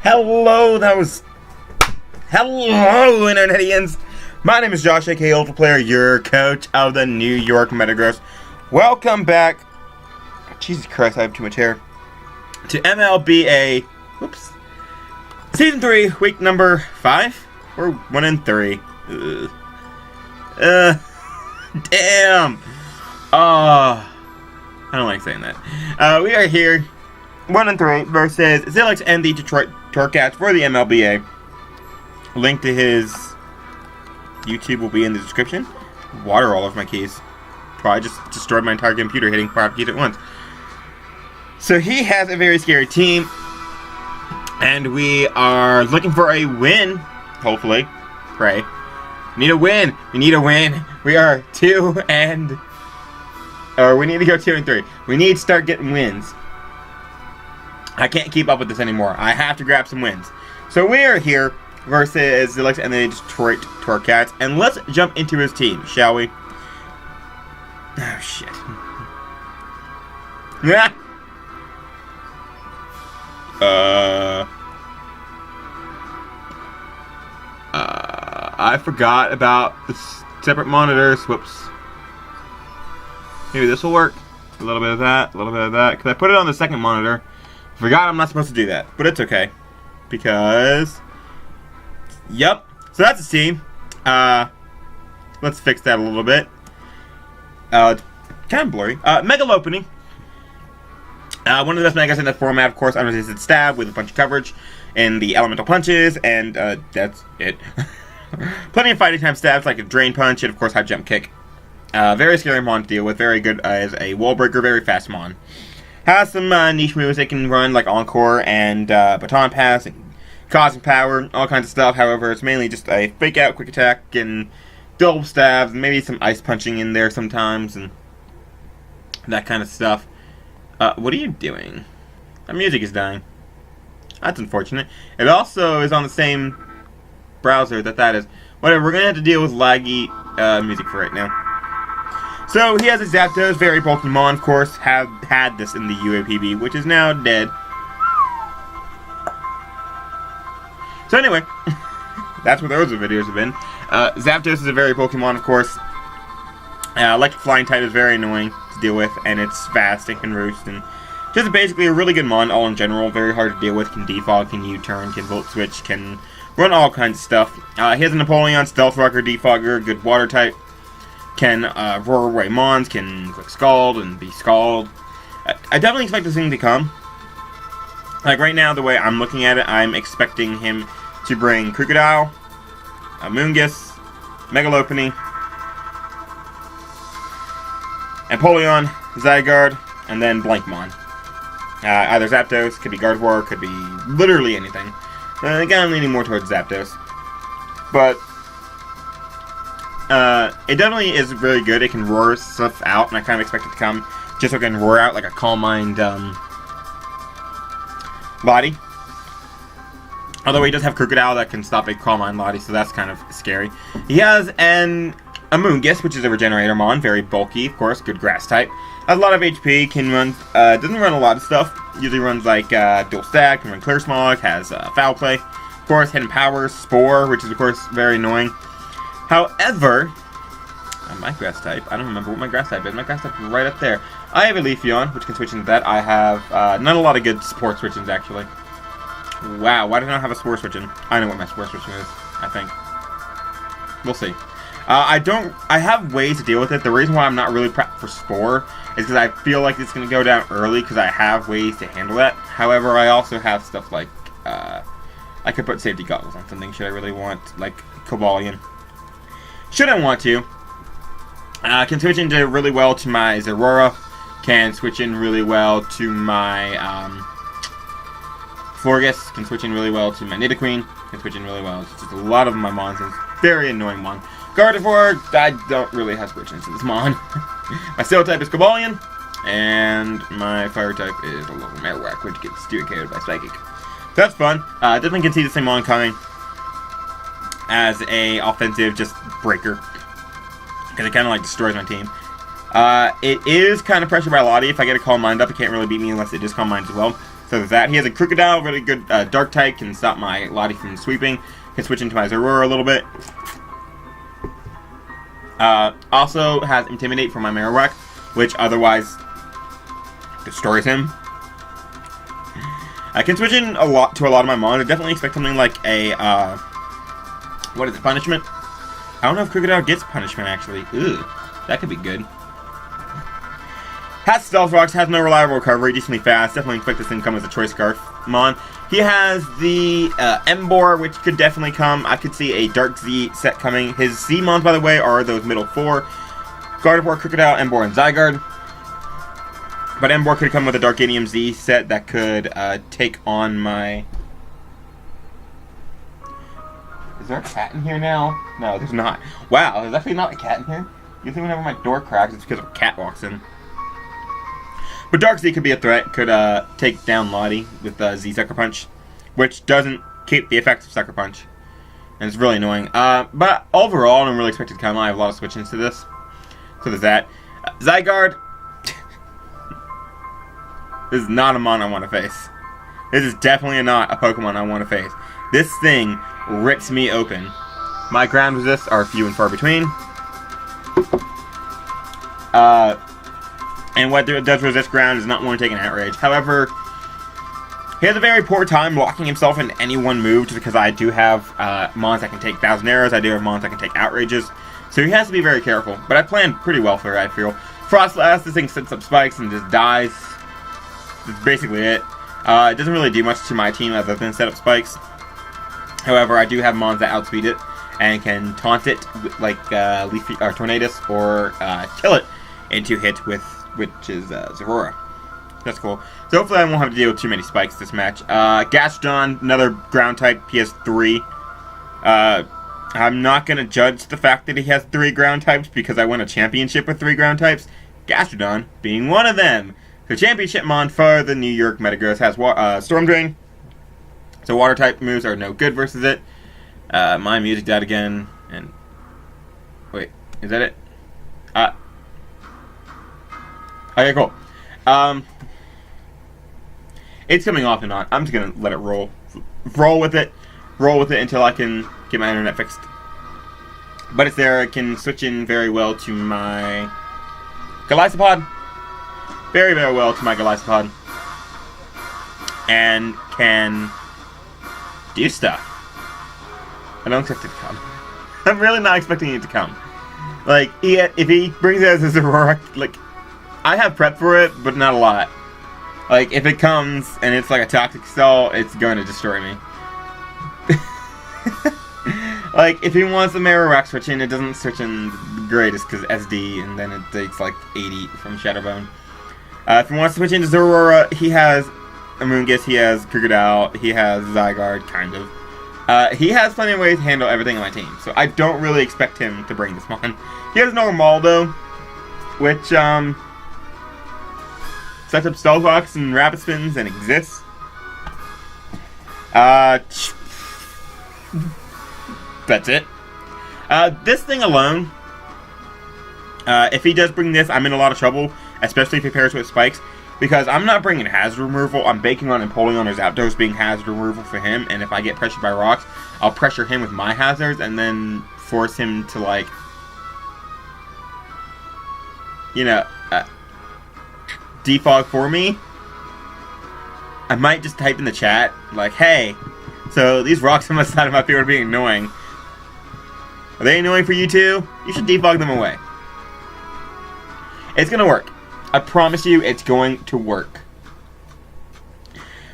Hello, Hello, Internetians! My name is Josh, aka Ultra Player, your coach of the New York Metagross. Welcome back. Jesus Christ, I have too much hair. To MLBA. Whoops. Season 3, week number 5? We're 1 and 3. Damn! I don't like saying that. We are here, 1 and 3, versus Zilix and the Detroit Torracats for the MLBA. Link to his YouTube will be in the description. Water all over my keys. Probably just destroyed my entire computer hitting 5 keys at once. So he has a very scary team. And we are looking for a win. Hopefully. Pray. We need a win. We need a win. We are 2 and... Or we need to go 2 and 3. We need to start getting wins. I can't keep up with this anymore. I have to grab some wins. So we are here versus Zilix and the Detroit Torracats. And let's jump into his team, shall we? Oh, shit. Yeah. I forgot about the separate monitors. Whoops. Maybe this will work. A little bit of that, a little bit of that. Because I put it on the second monitor. Forgot I'm not supposed to do that. But it's okay. Because... Yep. So that's the team. Let's fix that a little bit. It's kind of blurry. Mega opening. One of the best megas in the format, of course, unresisted stab with a bunch of coverage and the elemental punches, and that's it. Plenty of fighting time stabs like a drain punch and, of course, high jump kick. Very scary mon to deal with. Very good as a wall breaker. Very fast mon. Has some niche moves they can run like Encore and Baton Pass and Causing Power, all kinds of stuff. However, it's mainly just a fake out, quick attack, and double stabs, and maybe some ice punching in there sometimes, and that kind of stuff. What are you doing? That music is dying. That's unfortunate. It also is on the same browser that is. Whatever, we're going to have to deal with laggy music for right now. So, he has a Zapdos, very bulky mon, of course, have had this in the UAPB, which is now dead. So anyway, that's what those videos have been. Zapdos is a very bulky mon, of course. Electric Flying type is very annoying to deal with, and it's fast and can roost, and just basically a really good mon all in general. Very hard to deal with, can defog, can U-turn, can volt switch, can run all kinds of stuff. He has a Napoleon, Stealth Rocker, Defogger, good water type. Can roar away mons, can click Scald and be Scald. I definitely expect this thing to come. Like right now, the way I'm looking at it, I'm expecting him to bring Crocodile, Amoonguss, Megalopony, Empoleon, Zygarde, and then Blankmon. Either Zapdos, could be Gardevoir, could be literally anything. Again, I'm leaning more towards Zapdos. But it definitely is very good. It can roar stuff out, and I kind of expect it to come just so it can roar out like a Calm Mind Lottie. Although he does have Crocodile that can stop a Calm Mind Lottie, so that's kind of scary. He has an Amoonguss, which is a Regenerator mon, very bulky, of course, good Grass type. Has a lot of HP, can run, doesn't run a lot of stuff. Usually runs like Dual Stack, can run Clear Smog, has Foul Play. Of course, Hidden Powers, Spore, which is of course very annoying. However, my Grass type, I don't remember what my Grass type is. My Grass type is right up there. I have a Leafeon, which can switch into that. I have not a lot of good support switchings, actually. Wow, why did I not have a Spore switching? I know what my Spore switching is, I think. We'll see. I have ways to deal with it. The reason why I'm not really prepped for Spore is because I feel like it's going to go down early because I have ways to handle that. However, I also have stuff like, I could put safety goggles on something should I really want, like Cobalion. Should I want to. Can switch into really well to my Zeraora. Can switch in really well to my Florges. Can switch in really well to my Nidoqueen. Can switch in really well. It's just a lot of my mons. It's very annoying mon. Gardevoir, I don't really have switch into this mon. My Steel type is Cobalion. And my Fire type is a little Marowak, which gets steer-KO'd by Psychic. So that's fun. Definitely can see the same mon coming as a offensive just breaker. Because it kind of like destroys my team. It is kind of pressured by Lottie. If I get a Calm Mind up, it can't really beat me unless it just Calm Mind as well. So there's that. He has a Crocodile, really good dark type, can stop my Lottie from sweeping. Can switch into my Zorora a little bit. Also has Intimidate for my Marowak, which otherwise destroys him. I can switch in a lot of my mons. I definitely expect something like a, what is it, Punishment? I don't know if Crocodile gets Punishment, actually. Ooh, that could be good. Has Stealth Rocks, has no reliable recovery, decently fast. Definitely expect this thing to come as a Choice Scarf mon. He has the Embor, which could definitely come. I could see a Dark Z set coming. His Z mons, by the way, are those middle four. Gardevoir, Crocodile, Embor, and Zygarde. But Embor could come with a Darkanium Z set that could take on my... Is there a cat in here now? No, there's not. Wow, there's actually not a cat in here? You think whenever my door cracks, it's because a cat walks in. But Dark Z could be a threat. Could take down Lottie with Z Sucker Punch, which doesn't keep the effect of Sucker Punch. And it's really annoying. But overall, I'm really expected to come. I have a lot of switch-ins to this. So there's that. Zygarde. This is not a mon I want to face. This is definitely not a Pokemon I want to face. This thing rips me open. My ground resists are few and far between. And what does resist ground is not willing to take an Outrage. However, he has a very poor time locking himself into any one move just because I do have mons that can take Thousand Arrows. I do have mons that can take Outrages. So he has to be very careful. But I planned pretty well for it, I feel. Frostlass, this thing sets up spikes and just dies. That's basically it. It doesn't really do much to my team other than set up spikes. However, I do have mons that outspeed it and can taunt it like Leafy or Tornadus or kill it into hit with which is Zorora. That's cool. So hopefully I won't have to deal with too many spikes this match. Gastrodon, another ground type, he has 3. I'm not going to judge the fact that he has 3 ground types because I won a championship with 3 ground types. Gastrodon being one of them. So championship mon for the New York Metagross has Storm Drain. So water type moves are no good versus it. My music died again. And wait, is that it? Okay, cool. It's coming off and on. I'm just gonna let it roll. Roll with it until I can get my internet fixed. But it's there. I can switch in very well to my Golisopod. Very, very well to my Golisopod. And can do stuff. I don't expect it to come. I'm really not expecting it to come. Like, if he brings it as a Aurora, like, I have prep for it, but not a lot. Like, if it comes and it's like a Toxic Stall, it's going to destroy me. Like, if he wants the Marowak switch in, it doesn't switch in the greatest because SD, and then it takes like 80 from Shadowbone. If he wants to switch into Zorora, he has Amoonguss, he has Crocodile, he has Zygarde, kind of. He has plenty of ways to handle everything on my team, so I don't really expect him to bring this one. He has Normaldo, which, sets up Stealth Rocks and Rapid Spins and exists. That's it. This thing alone, if he does bring this, I'm in a lot of trouble, especially if he pairs with Spikes, because I'm not bringing hazard removal. I'm banking on Empoleon or Zapdos being hazard removal for him, and if I get pressured by rocks, I'll pressure him with my hazards and then force him to, like, you know, defog for me. I might just type in the chat, like, hey, so these rocks on the side of my field are being annoying. Are they annoying for you too? You should defog them away. It's gonna work. I promise you, it's going to work.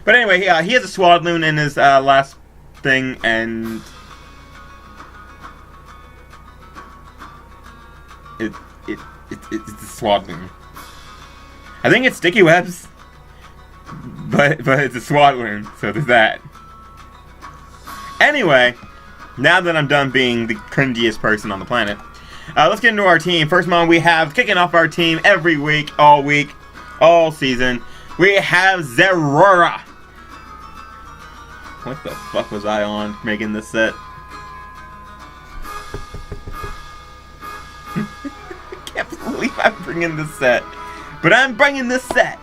But anyway, he has a Swadloon in his last thing, and it's a Swadloon. I think it's Sticky Webs, but it's a Swadloon, so there's that. Anyway, now that I'm done being the cringiest person on the planet, let's get into our team. First mon we have kicking off our team every week, all season. We have Zorora. What the fuck was I on making this set? I can't believe I'm bringing this set. But I'm bringing this set.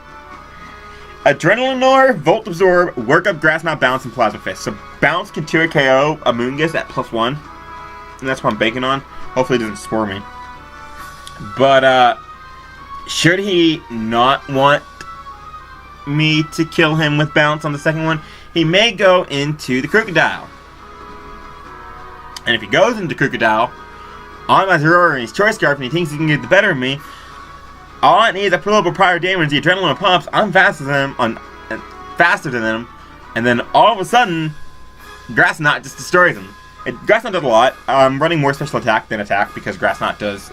Adrenaline Lure, Volt Absorb, Work Up, Grass Knot, Bounce, and Plasma Fist. So Bounce can 2 KO a Moongus at +1. And that's what I'm banking on. Hopefully it doesn't spore me. But, should he not want me to kill him with Bounce on the second one, he may go into the Crocodile. And if he goes into Crocodile, on my Zero and his Choice Scarf and he thinks he can get the better of me, all I need is a pull up of prior damage, the Adrenaline pumps, I'm faster than him, and then all of a sudden, Grass Knot just destroys him. Grass Knot does a lot. I'm running more special attack than attack because Grass Knot does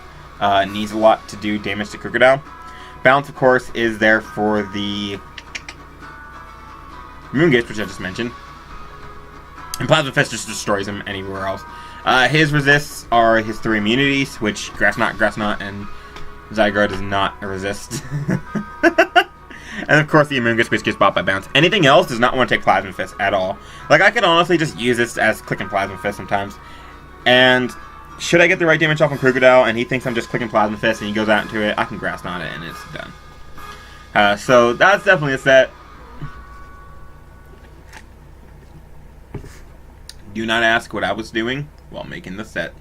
needs a lot to do damage to Crocodile. Bounce, of course, is there for the Moongus, which I just mentioned. And Plasma Fist just destroys him anywhere else. His resists are his 3 immunities, which Grass Knot, and Zygarde does not resist. And of course the Moongus, which gets bought by Bounce. Anything else does not want to take Plasma Fist at all. Like, I could honestly just use this as clicking Plasma Fist sometimes. And should I get the right damage off on Crocodile and he thinks I'm just clicking Plasma Fist and he goes out into it, I can Grass Knot it and it's done. So that's definitely a set. Do not ask what I was doing while making the set.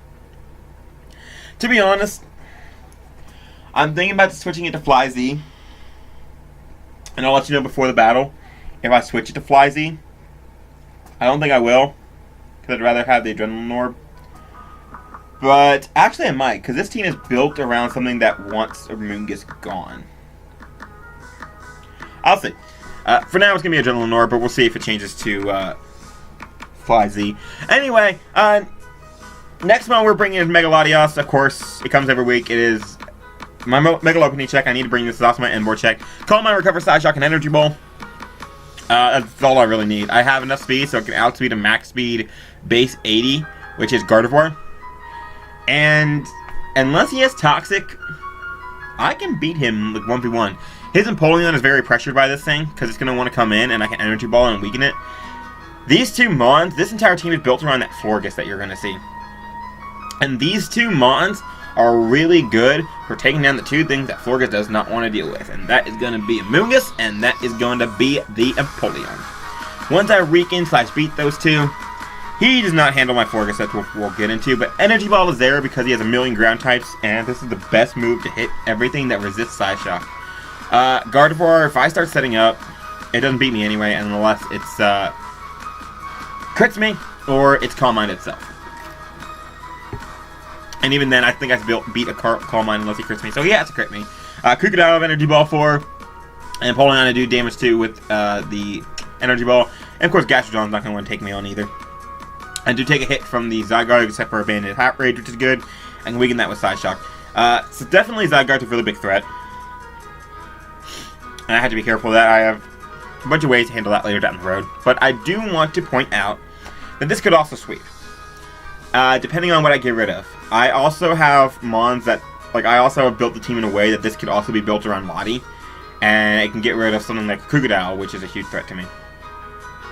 To be honest, I'm thinking about switching it to Fly Z. And I'll let you know before the battle if I switch it to Fly Z. I don't think I will, because I'd rather have the Adrenaline Orb. But actually I might, because this team is built around something that wants a Moongus gone. I'll see. For now it's going to be Adrenaline Orb, but we'll see if it changes to Fly Z. Anyway, next one we're bringing is Megalodios. Of course, it comes every week. It is my Mega Opening check. I need to bring this. It's also my inboard check. Calm Mind, Recover, Side Shock, and Energy Ball. That's all I really need. I have enough speed, so I can outspeed a max speed base 80, which is Gardevoir. And unless he has Toxic, I can beat him like 1v1. His Empoleon is very pressured by this thing, because it's going to want to come in, and I can Energy Ball and weaken it. These two Mons, this entire team is built around that Florges that you're going to see. And these two Mons are really good for taking down the two things that Florges does not want to deal with. And that is going to be a Moongus, and that is going to be the Empoleon. Once I weaken/beat those two, he does not handle my Florges that we'll get into. But Energy Ball is there because he has a million ground types, and this is the best move to hit everything that resists Side Shock. Gardevoir, if I start setting up, it doesn't beat me anyway, unless it's crits me, or it's Calm Mind itself. And even then, I think I beat a Calm Mind unless he crits me. So he has to crit me. Crocodile of Energy Ball 4. And Empoleon to do damage too with the Energy Ball. And of course, Gastrodon's not going to want to take me on either. I do take a hit from the Zygarde, except for Abandoned Hat Rage, which is good. I can weaken that with Side Shock. So definitely Zygarde's a really big threat. And I have to be careful of that. I have a bunch of ways to handle that later down the road. But I do want to point out that this could also sweep. Depending on what I get rid of. I also have Mons that, like, I also have built the team in a way that this could also be built around Lottie. And it can get rid of something like Crocodile, which is a huge threat to me.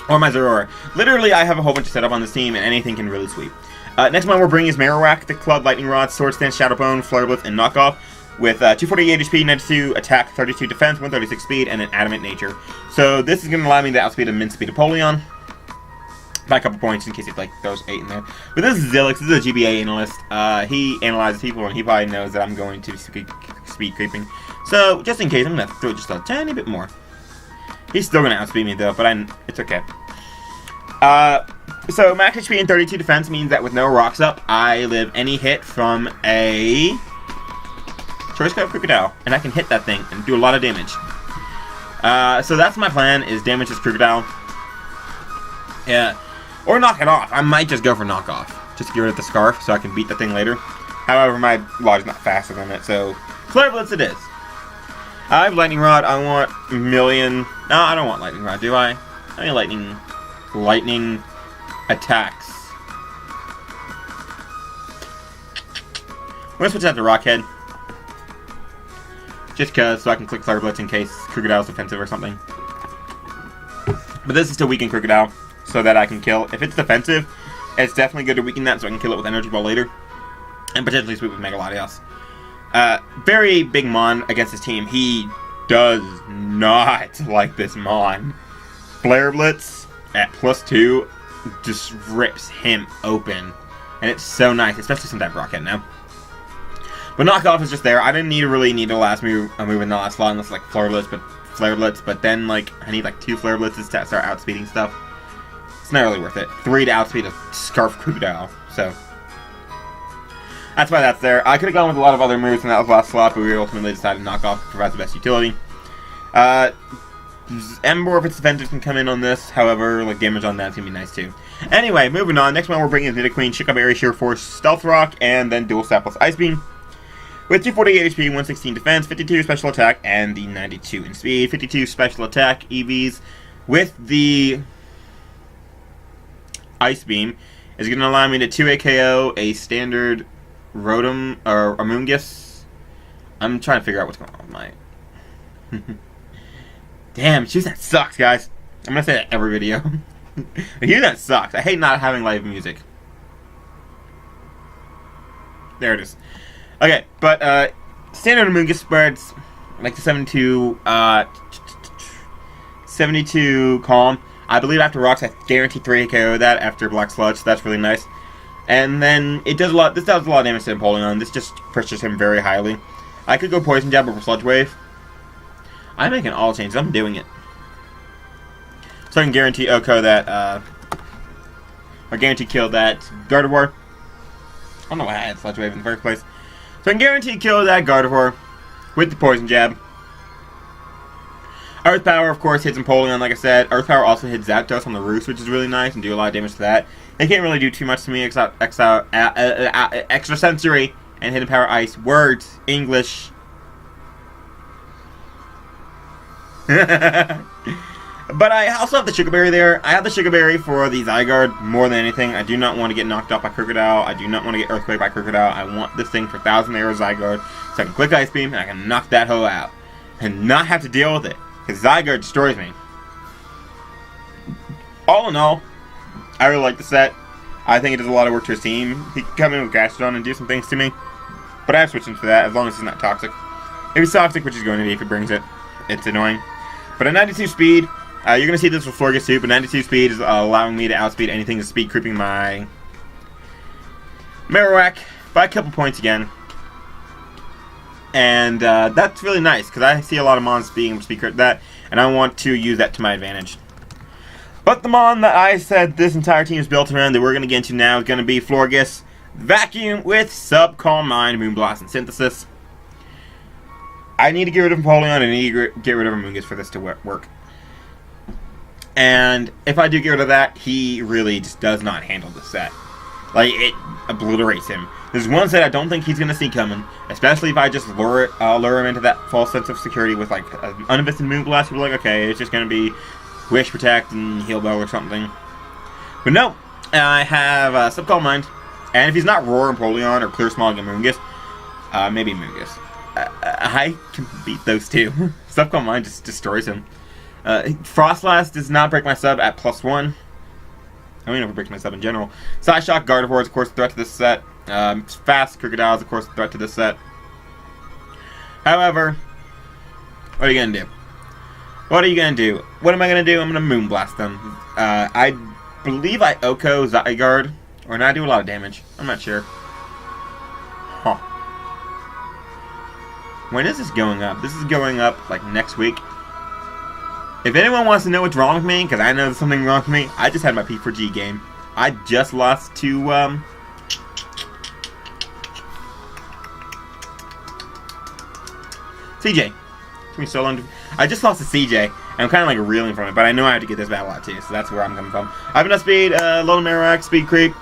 Or my Zeraora. Literally, I have a whole bunch of setup on this team, and anything can really sweep. Next one we're bringing is Marowak, the Club, Lightning Rod, Sword Stance, Shadow Bone, Flare Blitz, and Knockoff. With 248 HP, 92 attack, 32 defense, 136 speed, and an adamant nature. So this is going to allow me to outspeed a min speed Empoleon by a couple points in case it like throws 8 in there. But this is Zilix. This is a GBA analyst. He analyzes people, and he probably knows that I'm going to be speed creeping. So just in case, I'm going to throw just a tiny bit more. He's still going to outspeed me though, but it's okay. So max HP and 32 defense means that with no rocks up, I live any hit from a Choice Scarf Crocodile, and I can hit that thing and do a lot of damage. So that's my plan, is damage this Crocodile. Yeah. Or knock it off. I might just go for knockoff, just to get rid of the Scarf so I can beat the thing later. However, my Lodge is not faster than it, so Flare Blitz it is. I have Lightning Rod. I want a million. No, I don't want Lightning Rod, do I? I mean lightning attacks. I'm going to switch out to Rockhead. Just because, so I can click Flare Blitz in case Crocodile's defensive or something. But this is to weaken Crocodile, so that I can kill. If it's defensive, it's definitely good to weaken that so I can kill it with Energy Ball later. And potentially sweep with Megalodios. Very big Mon against his team. He does not like this Mon. Flare Blitz at +2 just rips him open. And it's so nice, especially since I have Rocket now. But knockoff is just there. I didn't really need the last move in the last slot unless like Flare Blitz, but then like I need like 2 Flare Blitzes to start outspeeding stuff. It's not really worth it. 3 to outspeed a Scarf Crocodile, so that's why that's there. I could have gone with a lot of other moves in that last slot, but we ultimately decided knockoff provides the best utility. Ember, if it's defensive, can come in on this. However, like damage on that's gonna be nice too. Anyway, moving on. Next one we're bringing is Nidoqueen, Chicoberry, Sheer Force, Stealth Rock, and then Dual Stat plus Ice Beam. With 248 HP, 116 defense, 52 special attack, and the 92 in speed. 52 special attack EVs with the Ice Beam is going to allow me to 2 KO a standard Rotom or Amoonguss. I'm trying to figure out what's going on with my. Damn, choose that sucks, guys. I'm gonna say that every video. Hear that sucks. I hate not having live music. There it is. Okay, but standard Amoonguss spreads like the 72 Calm. I believe after Rocks, I guarantee 3 KO that after Black Sludge, so that's really nice. And then it does a lot. This does a lot of damage to Empoleon. This just pushes him very highly. I could go Poison Jab over Sludge Wave. I'm making all changes. I'm doing it. So I can guarantee Oko that, or guarantee kill that Gardevoir. I don't know why I had Sludge Wave in the first place. So I can guarantee kill that Gardevoir with the Poison Jab. Earth Power, of course, hits Empoleon, like I said. Earth Power also hits Zapdos on the Roost, which is really nice, and do a lot of damage to that. They can't really do too much to me, extra sensory and Hidden Power Ice. Words, English. But I also have the Chicoberry there. I have the Chicoberry for the Zygarde more than anything. I do not want to get knocked off by Crocodile. I do not want to get Earthquake by Crocodile. I want this thing for 1,000 Arrow Zygarde so I can click Ice Beam and I can knock that hoe out. And not have to deal with it. Because Zygarde destroys me. All in all, I really like the set. I think it does a lot of work to his team. He can come in with Gastrodon and do some things to me. But I'm switching for that as long as it's not toxic. If it's toxic, which is going to be if it brings it, it's annoying. But at 92 speed, you're going to see this with Florges too, but 92 speed is allowing me to outspeed anything that's speed creeping my Marowak by a couple points again. And that's really nice, because I see a lot of Mons being able to speed creep that, and I want to use that to my advantage. But the Mon that I said this entire team is built around that we're going to get into now is going to be Florges Vacuum with Sub-Calm Mind, Moonblast, and Synthesis. I need to get rid of Empoleon, and I need to get rid of Amoonguss for this to work. And if I do get rid of that, he really just does not handle the set. Like, it obliterates him. There's one set I don't think he's going to see coming, especially if I just lure him into that false sense of security with, like, an uninvested Moonblast. You'll be like, okay, it's just going to be Wish, Protect, and Heal Bell or something. But no, I have Sub-Calm Mind, and if he's not Roar Empoleon or Clear Smog Amoonguss, maybe Amoonguss. I can beat those two. Sub-Calm Mind just destroys him. Frostlass does not break my sub at +1. I don't even know if it breaks my sub in general. Psyshock, Gardevoir is of course a threat to this set. Fast Crocodile is of course a threat to this set. However, what are you going to do? What are you going to do? What am I going to do? I'm going to Moonblast them. I believe I Oko Zygarde, or not do a lot of damage. I'm not sure. Huh. When is this going up? This is going up like next week. If anyone wants to know what's wrong with me, because I know there's something wrong with me, I just had my P4G game. I just lost to, CJ. Took me so long to... I just lost to CJ, and I'm kind of like reeling from it, but I know I have to get this battle out too, so that's where I'm coming from. I have enough speed, low Marowak, speed creeping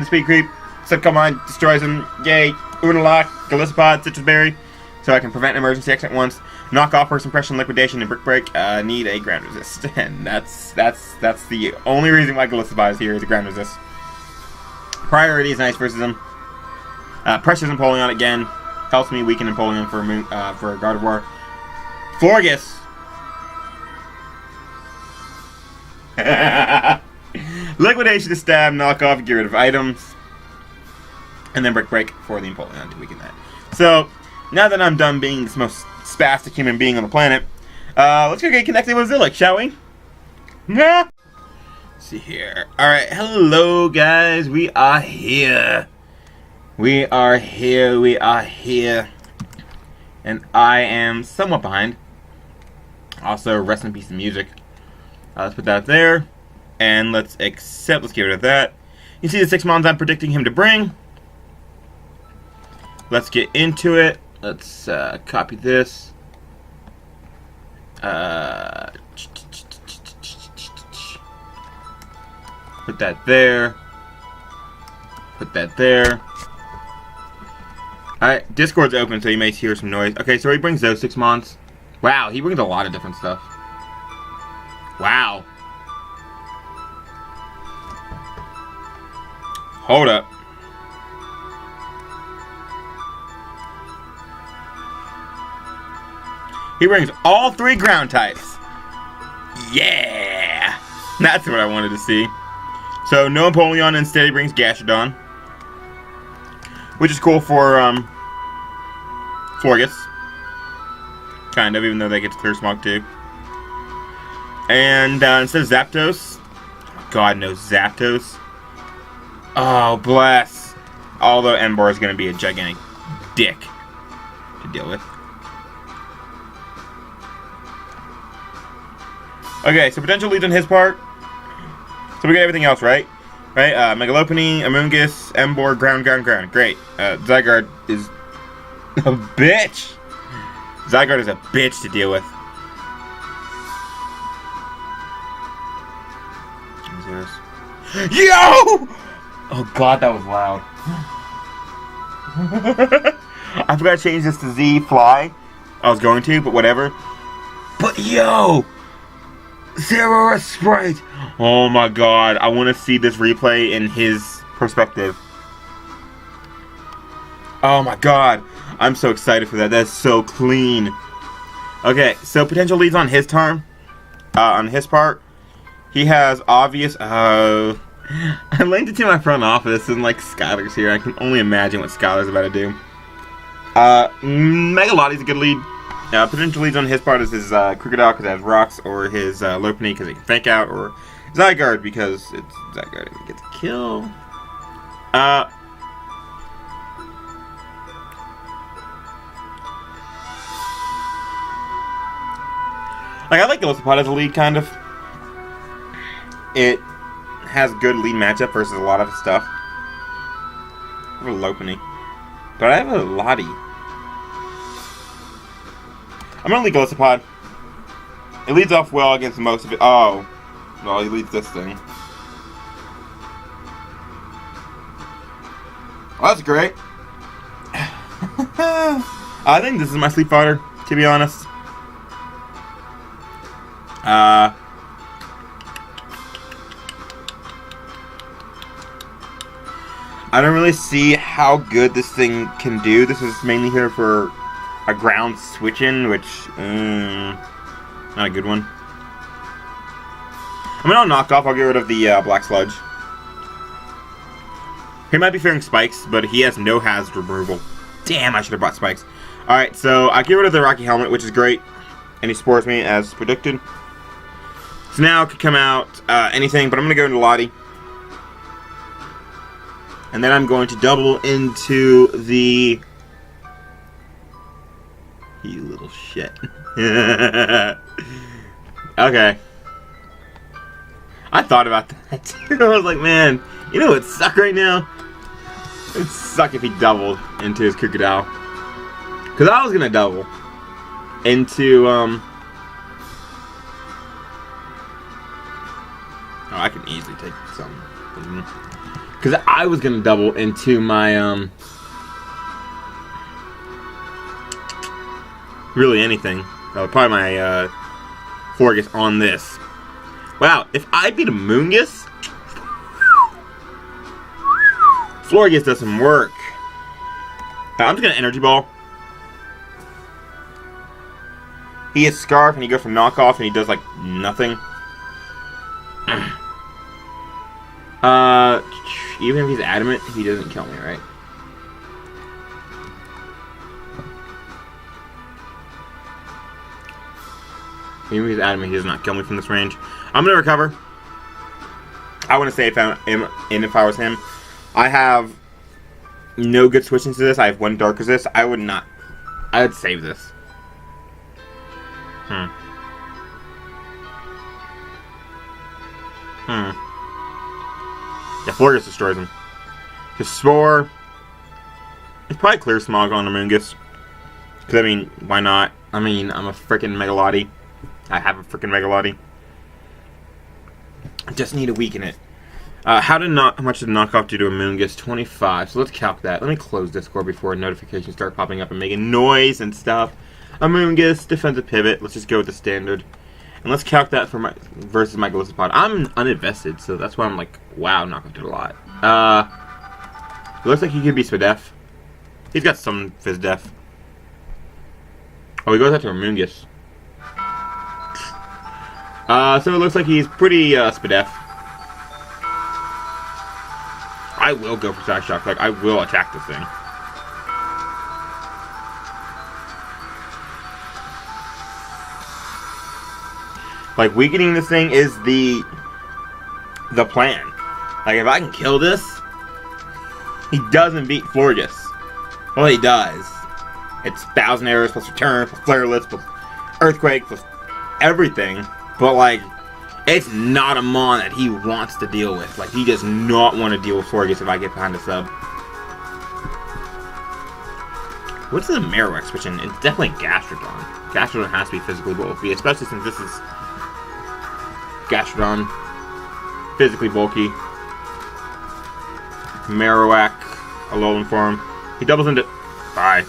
the speed creep. Sub-Calm Mind destroys him. Yay. Unalak, Galissapod, Citrus Berry, so I can prevent an emergency exit once. Knock off First Impression, Liquidation, and Brick Break. Need a Ground Resist, and that's the only reason why Galissapod is here is a Ground Resist. Priority is nice versus him. Pressures Empoleon again, helps me weaken Empoleon for Gardevoir. Florges. Liquidation to stab, knock off, get rid of items. And then Brick Break for the Empoleon to weaken that. So, now that I'm done being the most spastic human being on the planet. Let's go get connected with Zillick, shall we? Yeah. Let's see here. Alright, hello guys. We are here. We are here. We are here. And I am somewhat behind. Also, rest in peace to music. Let's put that there. And let's accept. Let's get rid of that. You see the 6 mons I'm predicting him to bring. Let's get into it. Let's copy this. Put that there. Put that there. Alright, Discord's open, so you may hear some noise. Okay, so he brings those 6 mons. Wow, he brings a lot of different stuff. Wow. Hold up. He brings all 3 ground types. Yeah! That's what I wanted to see. So, no Empoleon, instead he brings Gastrodon. Which is cool for, Florges. Kind of, even though they get to Clear Smog too. And, instead of Zapdos. God, no Zapdos. Oh, bless. Although Ember is going to be a gigantic dick to deal with. Okay, so potential leads on his part. So we got everything else, right? Right? Megalopony, Amoonguss, Ember, ground. Great. Zygarde is a bitch. Zygarde is a bitch to deal with. Yo! Oh god, that was loud. I forgot to change this to Z Fly. I was going to, but whatever. But yo! Zero Sprite! Oh my god, I want to see this replay in his perspective. Oh my god, I'm so excited for that. That's so clean. Okay, so potential leads on his turn. On his part. He has obvious... I linked it to my front office and like Skylar's here. I can only imagine what Skylar's about to do. Megalotti's a good lead. Potential leads on his part is his Crocodile because it has rocks, or his Lopunny because it can fake out, or Zygarde because it's Zygarde and it gets a kill. Like, I like Golisopod as a lead, kind of. It has good lead matchup versus a lot of stuff. I have a Lopunny. But I have a Lottie. I'm gonna lead Golisopod. It leads off well against most of it. Oh. Well, he leads this thing. Well, that's great. I think this is my sleep fighter, to be honest. I don't really see how good this thing can do. This is mainly here for a ground switch-in, which, not a good one. I'm gonna knock off. I'll get rid of the Black Sludge. He might be fearing Spikes, but he has no hazard removal. Damn, I should have bought Spikes. Alright, so I get rid of the Rocky Helmet, which is great. And he spores me as predicted. So now it could come out anything, but I'm gonna go into Lottie. And then I'm going to double into the... You little shit. Okay. I thought about that too. I was like, man, you know what would suck right now? It would suck if he doubled into his Crocodile. Because I was going to double into, Oh, I can easily take some. Because I was going to double into my, really anything. Probably my, Florges on this. Wow, if I beat a Moongus, Florges does some work. I'm just going to Energy Ball. He hits Scarf and he goes from knockoff and he does like nothing. Even if he's adamant, he doesn't kill me, right? Even if he's adamant he does not kill me from this range. I'm going to recover. I want to say if I was him. I have no good switching to this. I have 1 Dark Resist. I would not. I would save this. Yeah, Florgus destroys him. His Spore. It's probably Clear Smog on the Amoonguss. Because, I mean, why not? I mean, I'm a freaking Megalotti. I have a freaking Megalotti. I just need to weaken it. How much did knockoff do to Amoonguss? 25. So let's calc that. Let me close Discord before notifications start popping up and making noise and stuff. Amoonguss, defensive pivot. Let's just go with the standard. And let's calc that for versus my Gallistopod. I'm uninvested, so that's why I'm like, wow, knockoff did a lot. It looks like he could be Spadef. He's got some Fizdef. Oh, he goes after Amoonguss. So it looks like he's pretty Spadef. I will go for Side Shock. Like, I will attack this thing. Like, weakening this thing is the plan. Like, if I can kill this, he doesn't beat Florgus. Well, he does. It's 1,000 arrows plus return, plus Flarelets, plus Earthquake, plus everything. But, like, it's not a mon that he wants to deal with. Like, he does not want to deal with Florgus if I get behind the sub. What's the Marowak switching? It's definitely Gastrodon. Gastrodon has to be physically bulky, especially since this is Gastrodon. Physically bulky. Marowak, Alolan form. He doubles into... Bye.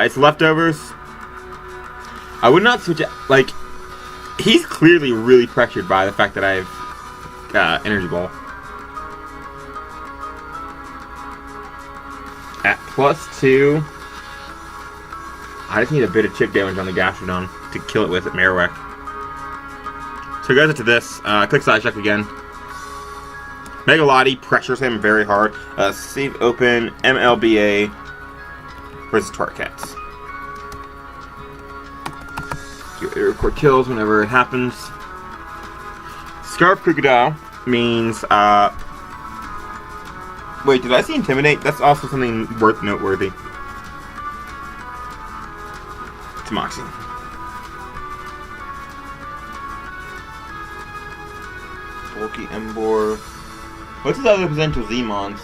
It's leftovers. I would not switch it. Like, he's clearly really pressured by the fact that I have Energy Ball. At +2, I just need a bit of chip damage on the Gastrodon to kill it with at Marowak. So he goes into this. Click Side Shock again. Megalotti pressures him very hard. Save open MLBA versus Torracats. Record kills whenever it happens. Scarf Crocodile means wait, did I see Intimidate? That's also something worth noteworthy. It's Moxie. Bulky Embor. What's his other potential Z-Mons?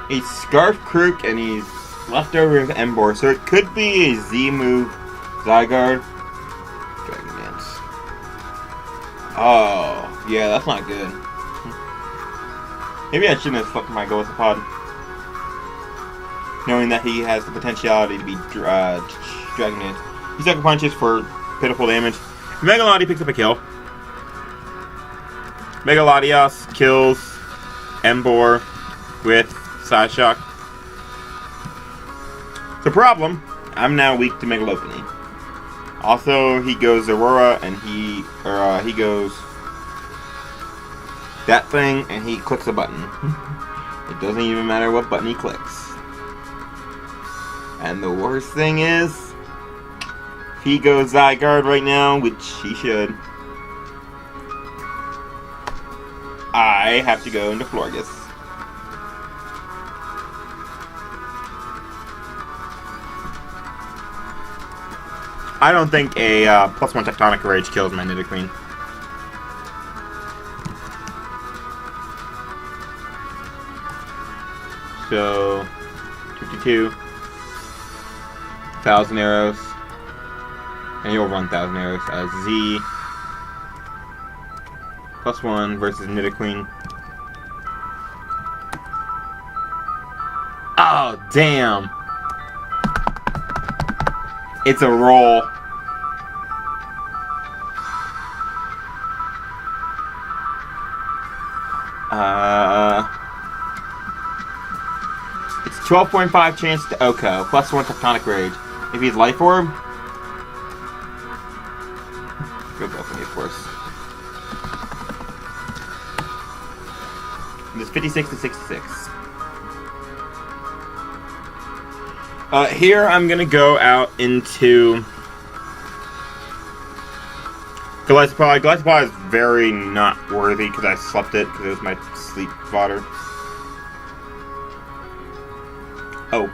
He's Scarf Crook and he's leftover with Embor, so it could be a Z-move Zygarde. Dragon Dance. Oh, yeah, that's not good. Maybe I shouldn't have fucked my Gallistopod, knowing that he has the potentiality to be Dragon Dance. He sucker punches for pitiful damage. Megalotti picks up a kill. Megalodios kills Embor with Side Shock. The problem, I'm now weak to Megalopony. Also, he goes Aurora and he goes that thing and he clicks a button. It doesn't even matter what button he clicks. And the worst thing is, if he goes Zygarde right now, which he should, I have to go into Florgus. I don't think a +1 Tectonic Rage kills my Nidoqueen. So, 52, 1,000 arrows, and you'll run 1,000 arrows. Z +1 versus Nidoqueen. Oh, damn! It's a roll. It's 12.5 chance to Oko, +1 Tectonic Rage. If he's Life Orb, go for me, of course. It's 56 to 66. Here I'm gonna go out into Glycopod. Glycopod is very not worthy because I slept it because it was my sleep fodder. Oh.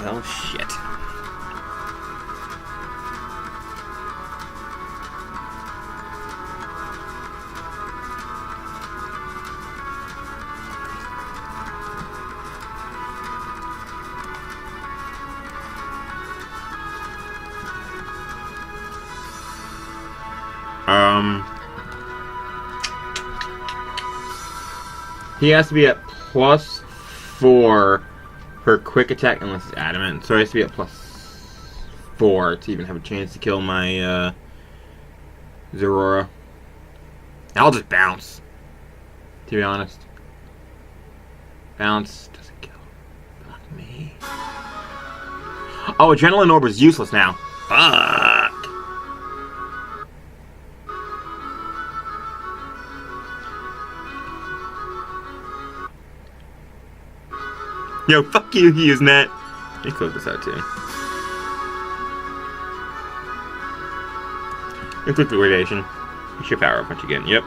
Oh shit. He has to be at +4 for quick attack unless it's adamant. So he has to be at +4 to even have a chance to kill my Zorora. I'll just bounce. To be honest. Bounce doesn't kill. Not me. Oh, Adrenaline Orb is useless now. Fuck. Yo, fuck you, he using that. Let me close this out too. And quick liquidation. You should power up punch again. Yep.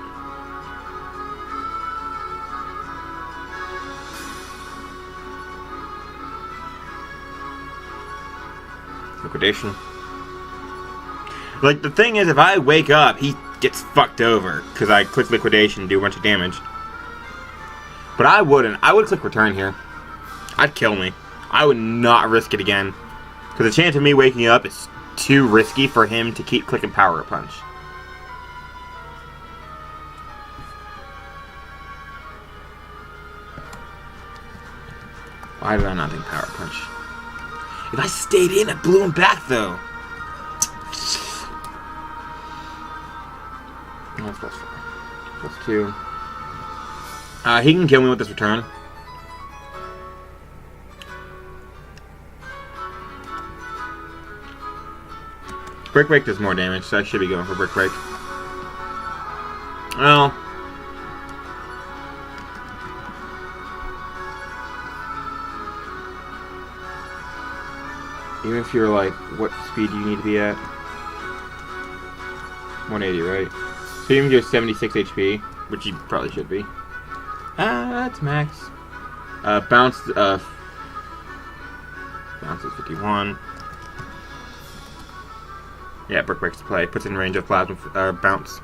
Liquidation. Like, the thing is, if I wake up, he gets fucked over because I click liquidation and do a bunch of damage. But I wouldn't. I would click return here. I'd kill me. I would not risk it again. Because the chance of me waking up is too risky for him to keep clicking power punch. Why did I not think power punch? If I stayed in, I blew him back though. No, it's +4. +2. He can kill me with this return. Brick Break does more damage, so I should be going for Brick Break. Well, even if you're like, what speed do you need to be at? 180, right? So you can do 76 HP, which you probably should be. That's max. Bounce is 51. Yeah, Brick Breaks to play. Puts in range of Plasma Bounce.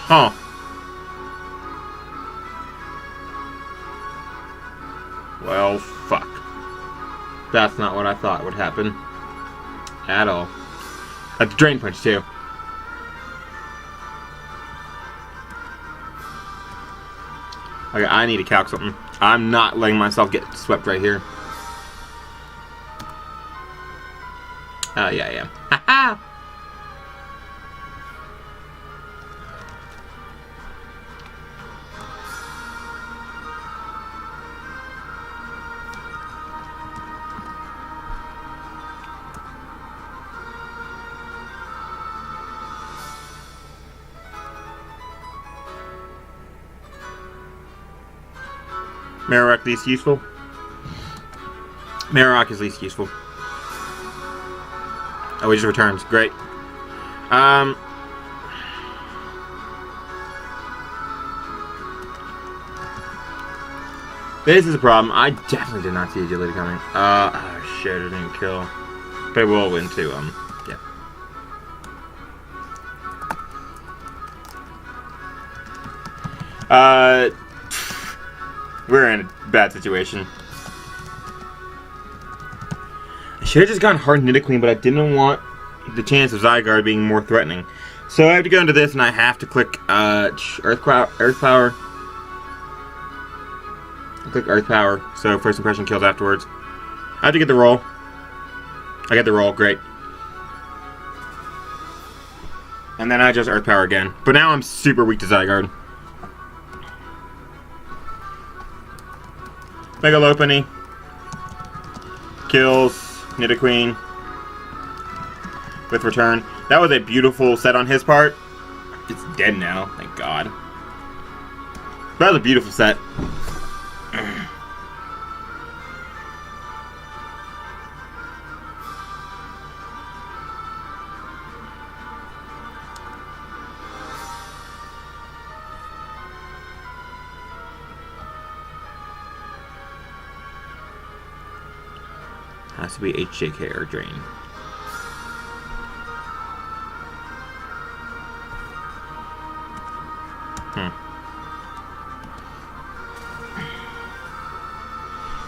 Huh. Well, fuck. That's not what I thought would happen. At all. That's Drain Punch, too. Okay, I need to calc something. I'm not letting myself get swept right here. Yeah, I am. Ha-ha! Marowak least useful? Marowak is least useful. Oh, he just returns. Great. This is a problem. I definitely did not see agility coming. Oh shit, it didn't kill. But we will win too, yeah. We're in a bad situation. I should have just gone hard Nidoqueen, but I didn't want the chance of Zygarde being more threatening. So I have to go into this, and I have to click Earth Power. Click Earth Power, so first impression kills afterwards. I have to get the roll. I get the roll, great. And then I just Earth Power again. But now I'm super weak to Zygarde. Mega Lopunny. Kills Nidoqueen. With return. That was a beautiful set on his part. It's dead now, thank God. That was a beautiful set. Has to be HJK or Drain.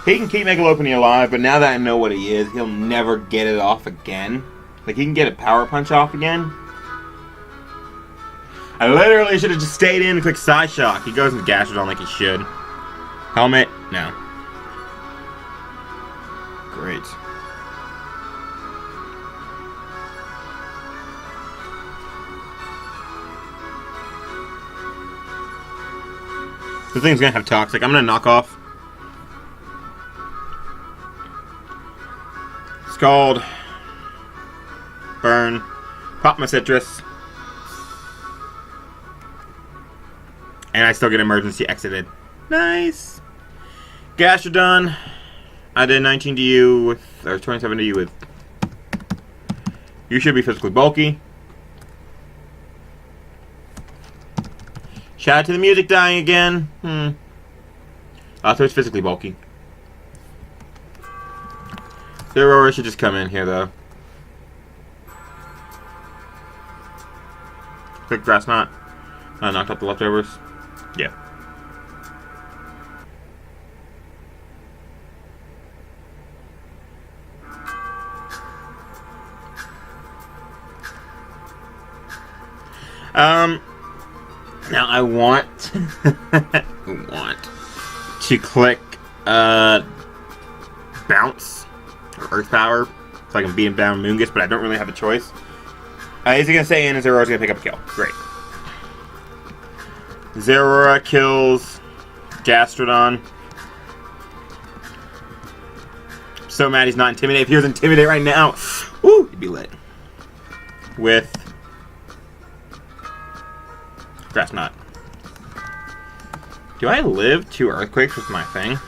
He can keep Megalopony alive, but now that I know what he is, he'll never get it off again. Like, he can get a Power Punch off again. I literally should have just stayed in and clicked Psy Shock. He goes into Gastrodon like he should. Helmet? No. Great. This thing's gonna have Toxic. I'm gonna knock off. Scald. Burn. Pop my Citrus. And I still get emergency exited. Nice. Gastrodon. I did 19 to you with, or 27 to you with. You should be physically bulky. Shout out to the music dying again. So it's physically bulky. The Aurora should just come in here though. Quick Grass Knot. Knocked out the leftovers. Yeah. Now I want to click Bounce or Earth Power so I can beat him down Moongus, but I don't really have a choice. Is he gonna stay in? Is Zeraora gonna pick up a kill? Great. Zeraora kills Gastrodon. So mad he's not Intimidate. If he was Intimidate right now, woo, he'd be lit. With Grass Knot. Do I live 2 Earthquakes with my thing?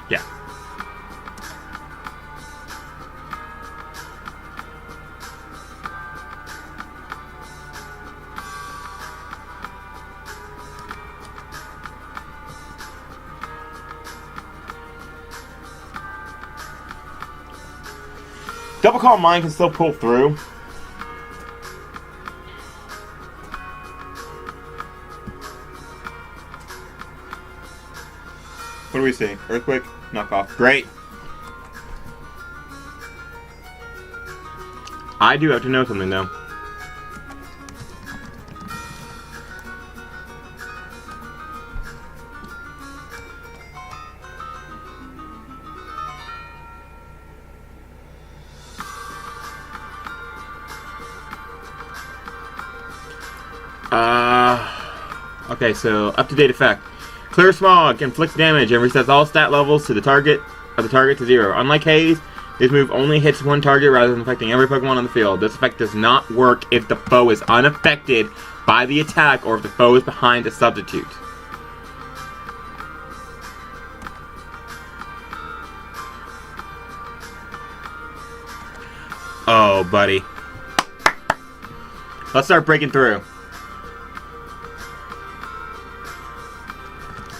Yeah. Double Calm Mind can still pull through. What do we see? Earthquake? Knock off. Great. I do have to know something though. Okay, so up-to-date effect. Clear Smog inflicts damage and resets all stat levels to the target to 0. Unlike Haze, this move only hits one target rather than affecting every Pokemon on the field. This effect does not work if the foe is unaffected by the attack or if the foe is behind a substitute. Oh, buddy. Let's start breaking through.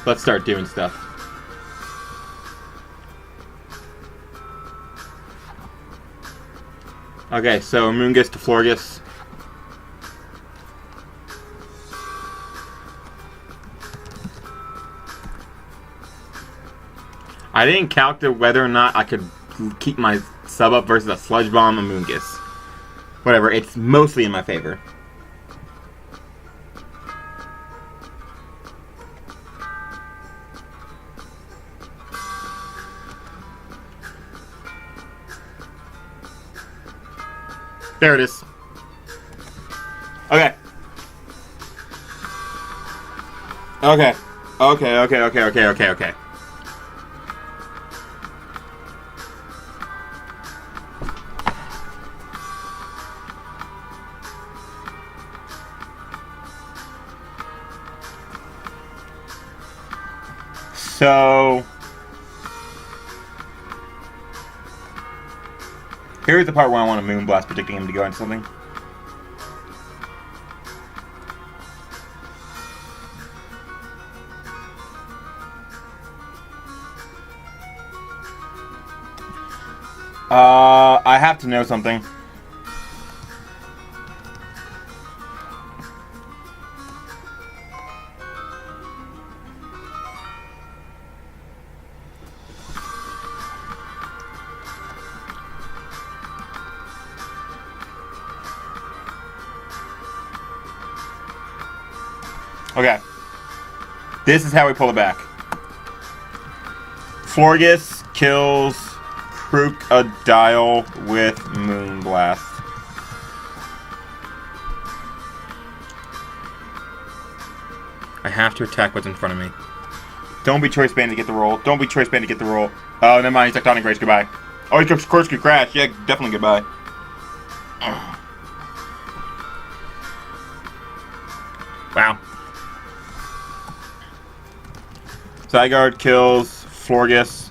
Let's start doing stuff. Okay, so Moongus to Florgus. I didn't calculate whether or not I could keep my sub up versus a Sludge Bomb and Moongus. Whatever, it's mostly in my favor. There it is. Okay. Okay. Okay. So here's the part where I want to Moonblast, predicting him to go into something. I have to know something. Okay. This is how we pull it back. Florges kills Crocodile with Moonblast. I have to attack what's in front of me. Don't be Choice Band to get the roll. Don't be Choice Band to get the roll. Oh, never mind. He's Tectonic Grace. Goodbye. Oh, he goes Corkscrew Crash. Yeah, definitely goodbye. Wow. Zygarde kills Florges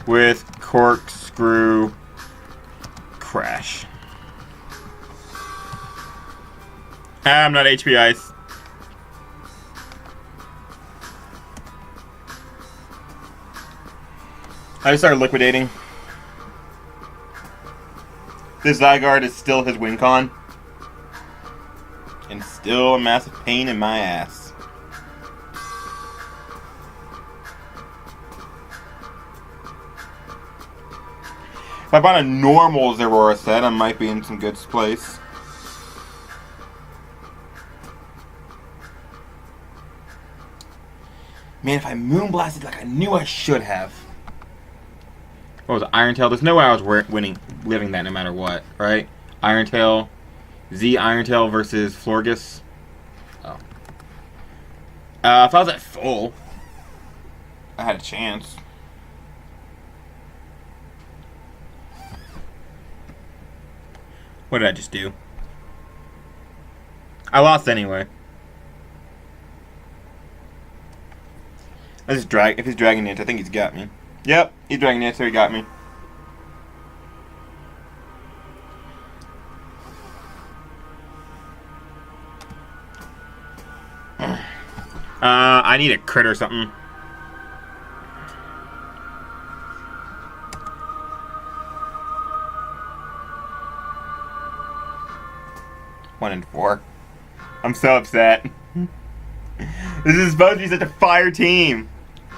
with Corkscrew Crash. I'm not HP Ice. I just started liquidating. This Zygarde is still his win con. And still a massive pain in my ass. If I bought a normal Zeraora set, I might be in some good place. Man, if I Moonblasted like I knew I should have. What was it? Iron Tail? There's no way I was living that no matter what, right? Iron Tail. Z Iron Tail versus Florges. Oh. If I was at full, I had a chance. What did I just do? I lost anyway. Let's just drag. If he's dragging it, I think he's got me. Yep, he's dragging it, so he got me. I need a crit or something. One and 4. I'm so upset. This is supposed to be such a fire team,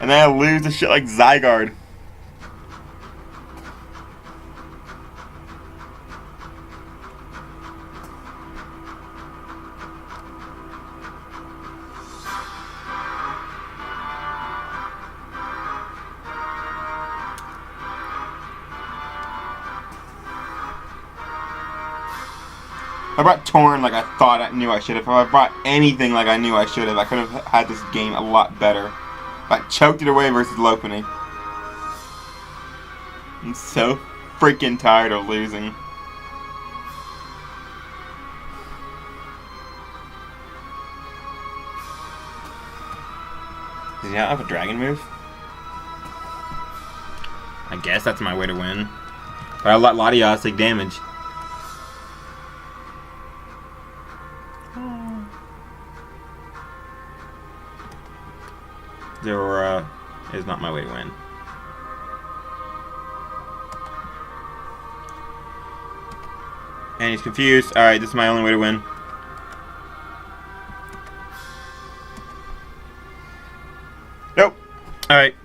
and then I lose to shit like Zygarde. I brought Torn like I thought I knew I should have. If I brought anything like I knew I should have, I could have had this game a lot better. I choked it away versus Lopunny. I'm so freaking tired of losing. Does he not have a dragon move? I guess that's my way to win. But I let Latias take damage. Zeraora is not my way to win. And he's confused. Alright, this is my only way to win. Nope. Alright.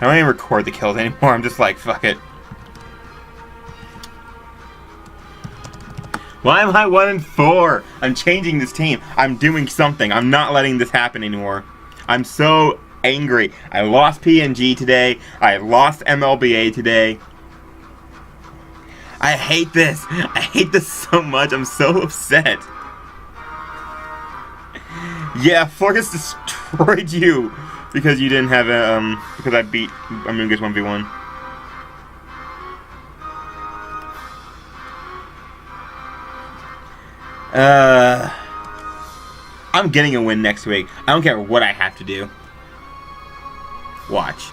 I don't even record the kills anymore. I'm just like, fuck it. Why am I 1 and 4? I'm changing this team. I'm doing something. I'm not letting this happen anymore. I'm so angry. I lost PNG today. I lost MLBA today. I hate this. I hate this so much. I'm so upset. Yeah, Florges destroyed you because you didn't have a because I beat Amoonguss 1v1. I'm getting a win next week. I don't care what I have to do. Watch.